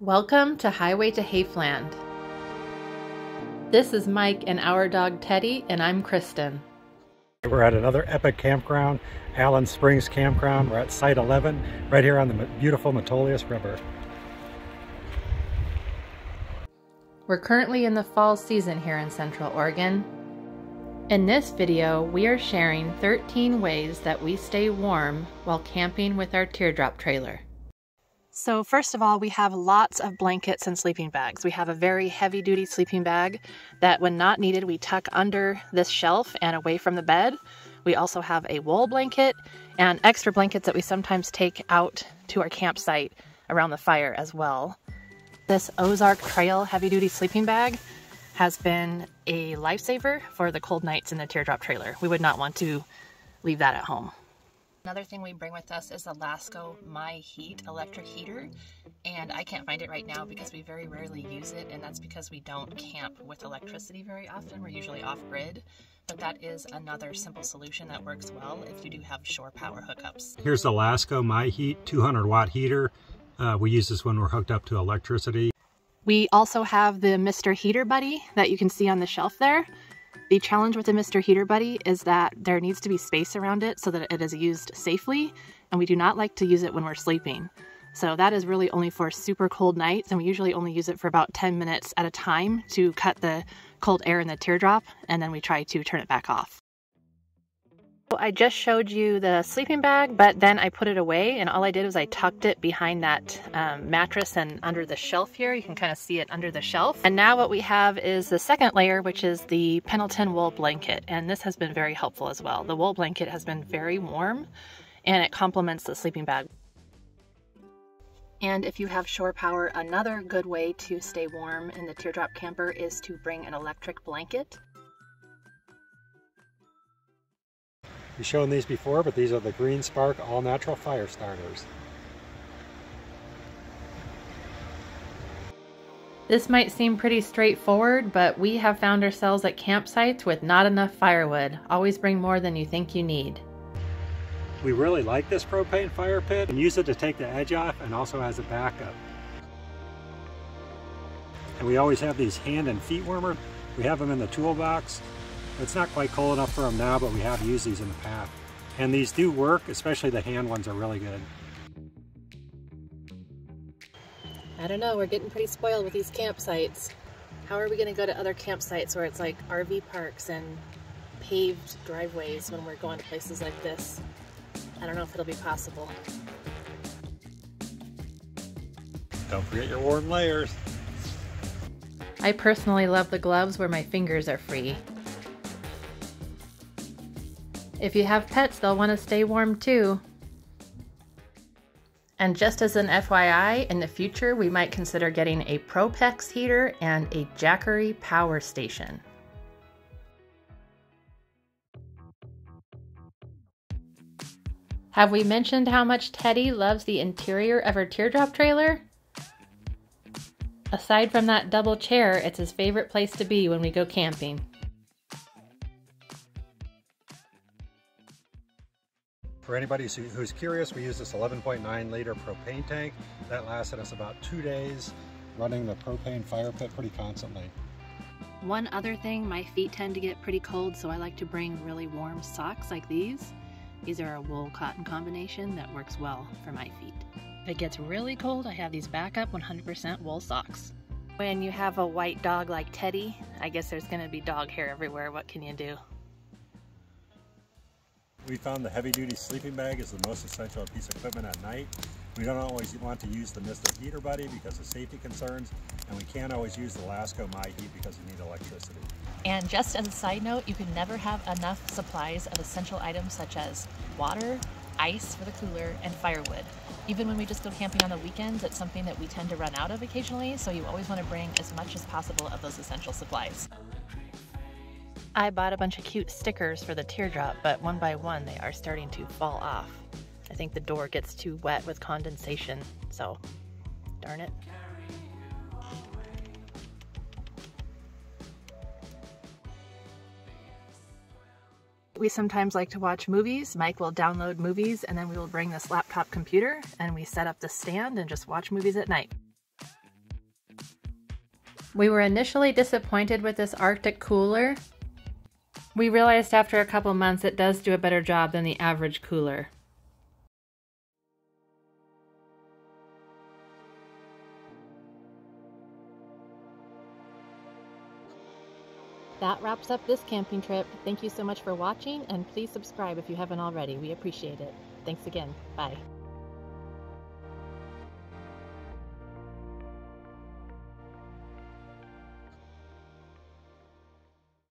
Welcome to Highway to Hayfland. This is Mike and our dog Teddy, and I'm Kristen. We're at another epic campground, Allen Springs Campground. We're at Site 11, right here on the beautiful Metolius River. We're currently in the fall season here in Central Oregon. In this video, we are sharing 13 ways that we stay warm while camping with our Teardrop trailer. So first of all, we have lots of blankets and sleeping bags. We have a very heavy-duty sleeping bag that when not needed, we tuck under this shelf and away from the bed. We also have a wool blanket and extra blankets that we sometimes take out to our campsite around the fire as well. This Ozark Trail heavy-duty sleeping bag has been a lifesaver for the cold nights in the Teardrop trailer. We would not want to leave that at home. Another thing we bring with us is the Lasko My Heat electric heater, and I can't find it right now because we very rarely use it, and that's because we don't camp with electricity very often. We're usually off-grid, but that is another simple solution that works well if you do have shore power hookups. Here's the Lasko My Heat 200-watt heater. We use this when we're hooked up to electricity. We also have the Mr. Heater Buddy that you can see on the shelf there. The challenge with the Mr. Heater Buddy is that there needs to be space around it so that it is used safely, and we do not like to use it when we're sleeping. So that is really only for super cold nights, and we usually only use it for about 10 minutes at a time to cut the cold air in the teardrop, and then we try to turn it back off. I just showed you the sleeping bag, but then I put it away, and all I did was I tucked it behind that mattress and under the shelf here. You can kind of see it under the shelf. And now what we have is the second layer, which is the Pendleton wool blanket, and this has been very helpful as well. The wool blanket has been very warm, and it complements the sleeping bag. And if you have shore power, another good way to stay warm in the Teardrop camper is to bring an electric blanket. We've shown these before, but these are the Green Spark all-natural fire starters. This might seem pretty straightforward, but we have found ourselves at campsites with not enough firewood. Always bring more than you think you need. We really like this propane fire pit and use it to take the edge off, and also as a backup. And we always have these hand and feet warmers. We have them in the toolbox. It's not quite cold enough for them now, but we have used these in the past. And these do work, especially the hand ones are really good. I don't know, we're getting pretty spoiled with these campsites. How are we going to go to other campsites where it's like RV parks and paved driveways when we're going to places like this? I don't know if it'll be possible. Don't forget your warm layers. I personally love the gloves where my fingers are free. If you have pets, they'll want to stay warm too. And just as an FYI, in the future we might consider getting a Propex heater and a Jackery power station. Have we mentioned how much Teddy loves the interior of our Teardrop trailer? Aside from that double chair, it's his favorite place to be when we go camping. For anybody who's curious, we use this 11.9 liter propane tank. That lasted us about 2 days, running the propane fire pit pretty constantly. One other thing, my feet tend to get pretty cold, so I like to bring really warm socks like these. These are a wool-cotton combination that works well for my feet. If it gets really cold, I have these backup 100% wool socks. When you have a white dog like Teddy, I guess there's going to be dog hair everywhere. What can you do? We found the heavy-duty sleeping bag is the most essential piece of equipment at night. We don't always want to use the Mr. Heater Buddy because of safety concerns, and we can't always use the Lasko My Heat because we need electricity. And just as a side note, you can never have enough supplies of essential items such as water, ice for the cooler, and firewood. Even when we just go camping on the weekends, it's something that we tend to run out of occasionally, so you always want to bring as much as possible of those essential supplies. I bought a bunch of cute stickers for the Teardrop, but one by one they are starting to fall off. I think the door gets too wet with condensation, so darn it. We sometimes like to watch movies. Mike will download movies, and then we will bring this laptop computer and we set up the stand and just watch movies at night. We were initially disappointed with this Arctic cooler. We realized after a couple months it does do a better job than the average cooler. That wraps up this camping trip. Thank you so much for watching, and please subscribe if you haven't already. We appreciate it. Thanks again. Bye.